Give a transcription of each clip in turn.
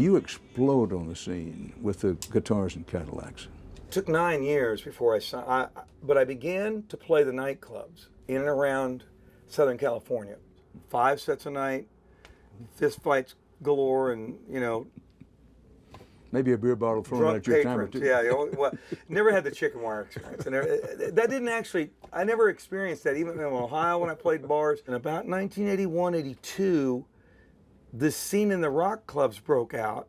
You explode on the scene with the guitars and Cadillacs. It took 9 years before but I began to play the nightclubs in and around Southern California. 5 sets a night, fist fights galore, and maybe a beer bottle thrown drunk at your time or patrons. two. Yeah, well, never had the chicken wire experience. And that didn't actually, I never experienced that, even in Ohio when I played bars. In about 1981, 82, the scene in the rock clubs broke out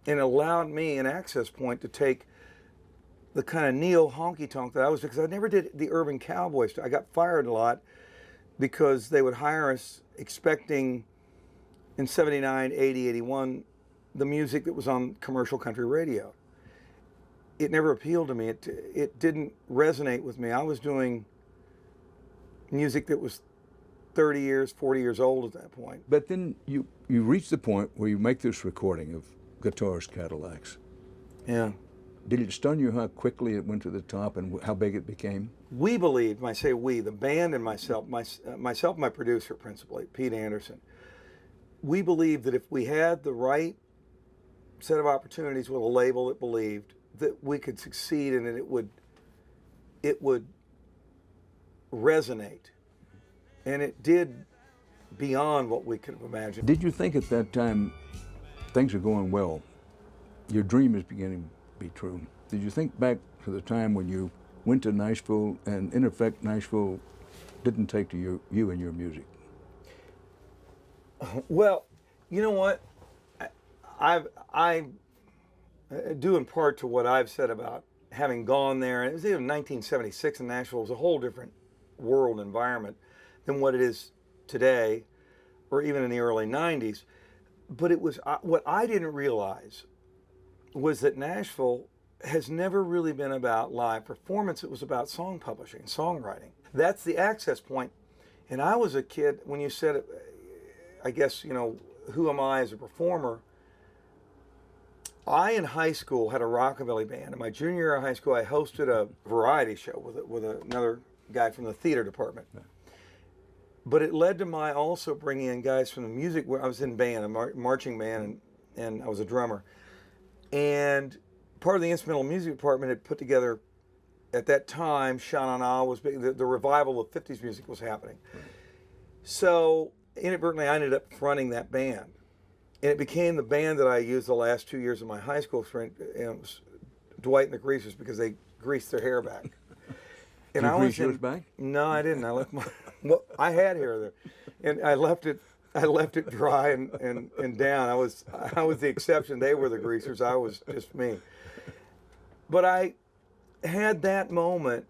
and allowed me an access point to take the kind of neo honky tonk that I was, because I never did the urban cowboy stuff. I got fired a lot because they would hire us expecting in 79, 80, 81, the music that was on commercial country radio. It never appealed to me. It didn't resonate with me. I was doing music that was 30 years, 40 years old at that point. But then you reach the point where you make this recording of Guitars, Cadillacs. Yeah. Did it stun you how quickly it went to the top and how big it became? We believed, when I say we, the band and myself, my producer principally, Pete Anderson, we believed that if we had the right set of opportunities with a label that believed that we could succeed and that it would resonate. And it did beyond what we could have imagined. Did you think at that time things are going well? Your dream is beginning to be true. Did you think back to the time when you went to Nashville and in effect Nashville didn't take to you and your music? Well, you know what? I due in part to what I've said about having gone there. It was even 1976 in Nashville. It was a whole different world environment than what it is today, or even in the early 90s. But it was what I didn't realize was that Nashville has never really been about live performance. It was about song publishing, songwriting. That's the access point. And I was a kid when you said it. I guess, who am I as a performer? I, in high school, had a rockabilly band. In my junior year of high school, I hosted a variety show with another guy from the theater department. Yeah. But it led to my also bringing in guys from the music. I was in band, a marching band, and I was a drummer. And part of the instrumental music department had put together, at that time, Sha Na Na was big. The revival of 50s music was happening. Right. So inadvertently, I ended up fronting that band. And it became the band that I used the last 2 years of my high school experience. It was Dwight and the Greasers, because they greased their hair back. And I was yours back? No, I didn't. I left my. Well, I had hair there, and I left it dry and down. I was the exception. They were the greasers. I was just me. But I had that moment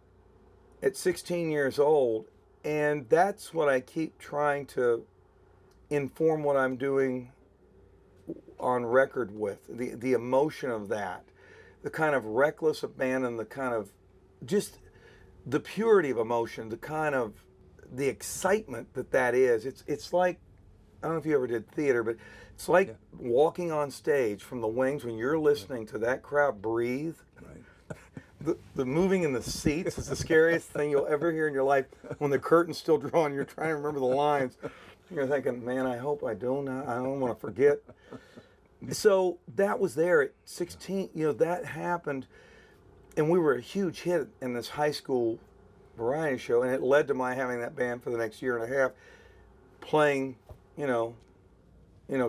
at 16 years old, and that's what I keep trying to inform what I'm doing on record with, the emotion of that, the kind of reckless abandon, the kind of just the purity of emotion, the kind of the excitement that is. It's like, I don't know if you ever did theater, but it's like walking on stage from the wings when you're listening to that crowd breathe. Right. The moving in the seats is the scariest thing you'll ever hear in your life. When the curtain's still drawn, you're trying to remember the lines. You're thinking, man, I hope I don't want to forget. So that was there at 16, that happened, and we were a huge hit in this high school variety show, and it led to my having that band for the next year and a half, playing,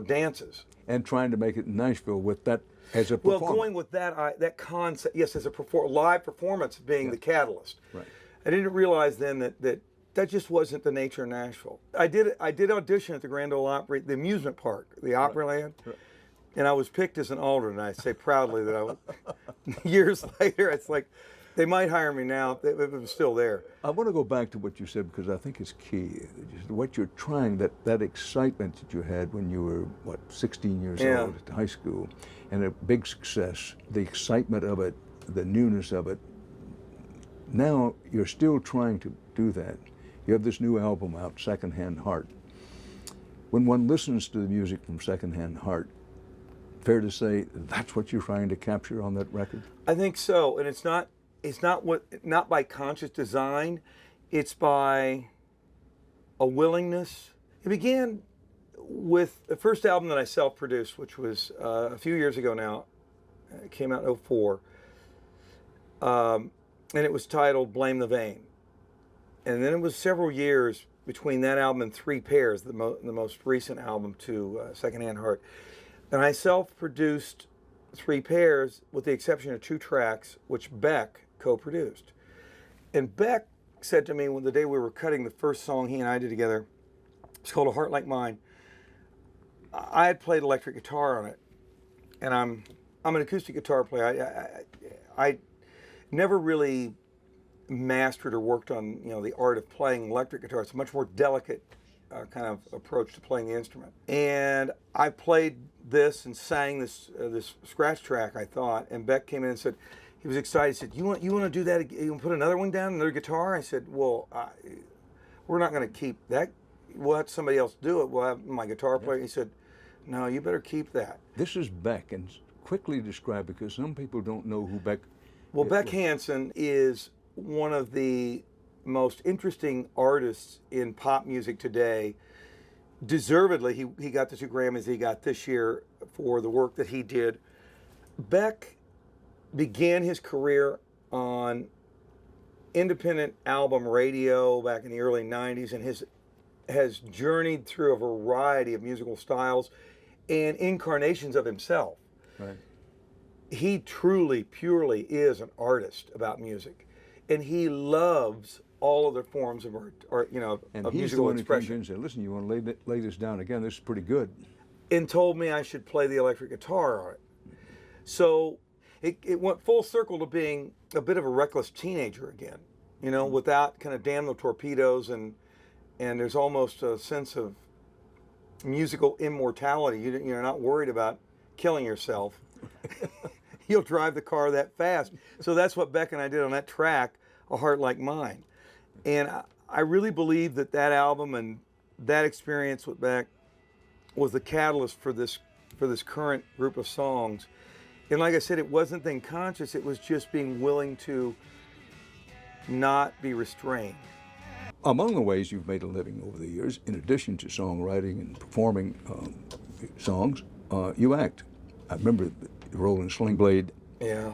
dances. And trying to make it in Nashville with that as a performer. Well, going with that concept, yes, as a live performance being the catalyst. Right. I didn't realize then that just wasn't the nature of Nashville. I did audition at the Grand Ole Opry, the amusement park, the Opryland, and I was picked as an alternate. I say proudly that years later, it's like, they might hire me now if it was still there. I want to go back to what you said, because I think it's key. What you're trying, that excitement that you had when you were, 16 years old at high school, and a big success, the excitement of it, the newness of it. Now you're still trying to do that. You have this new album out, Secondhand Heart. When one listens to the music from Secondhand Heart, fair to say that's what you're trying to capture on that record? I think so, and it's not by conscious design. It's by a willingness. It began with the first album that I self-produced, which was a few years ago now, it came out in '04, and it was titled Blame the Vein. And then it was several years between that album and Three Pairs, the most recent album to Secondhand Heart. And I self-produced Three Pairs with the exception of 2 tracks, which Beck co-produced. And Beck said to me when the day we were cutting the first song he and I did together, it's called A Heart Like Mine. I had played electric guitar on it, and I'm an acoustic guitar player. I never really mastered or worked on the art of playing electric guitar. It's a much more delicate kind of approach to playing the instrument. And I played this and sang this scratch track, I thought, and Beck came in and said, he was excited. He said, you want to do that? You want to put another one down, another guitar? I said, well, we're not going to keep that. We'll have somebody else do it. We'll have my guitar player. He said, no, you better keep that. This is Beck, and quickly describe, because some people don't know who Beck is. Well, Beck Hansen is one of the most interesting artists in pop music today. Deservedly, he got the 2 Grammys he got this year for the work that he did. Beck began his career on independent album radio back in the early 90s and has journeyed through a variety of musical styles and incarnations of himself. Right. He truly, purely is an artist about music, and he loves all other forms of art, or And of he's musical the one expression. who came in and said, listen, you want to lay this down again? This is pretty good. And told me I should play the electric guitar on it. So it went full circle to being a bit of a reckless teenager again, without kind of damn the torpedoes, and there's almost a sense of musical immortality. You're not worried about killing yourself. You'll drive the car that fast. So that's what Beck and I did on that track, A Heart Like Mine. And I really believe that album and that experience with Beck was the catalyst for this current group of songs. And like I said, it wasn't then conscious, it was just being willing to not be restrained. Among the ways you've made a living over the years, in addition to songwriting and performing songs, you act. I remember the role in Sling Blade. Yeah.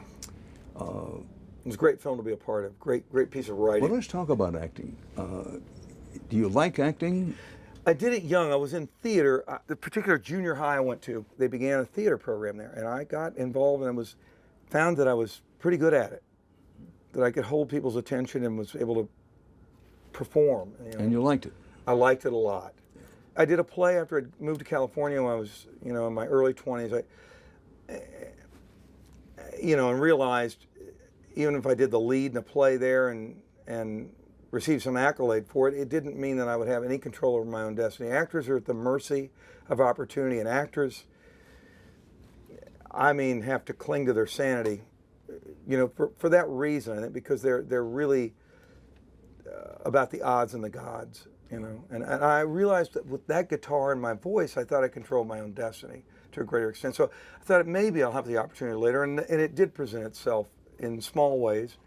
It was a great film to be a part of. Great piece of writing. Well, let's talk about acting. Do you like acting? I did it young. I was in theater. The particular junior high I went to, they began a theater program there, and I got involved and found that I was pretty good at it, that I could hold people's attention and was able to perform. And you liked it? I liked it a lot. I did a play after I moved to California when I was, in my early 20s. And realized even if I did the lead in a play there and received some accolade for it, it didn't mean that I would have any control over my own destiny. Actors are at the mercy of opportunity, and actors, have to cling to their sanity, for that reason, I think, because they're really about the odds and the gods, And I realized that with that guitar and my voice, I thought I controlled my own destiny to a greater extent. So I thought maybe I'll have the opportunity later, and it did present itself in small ways.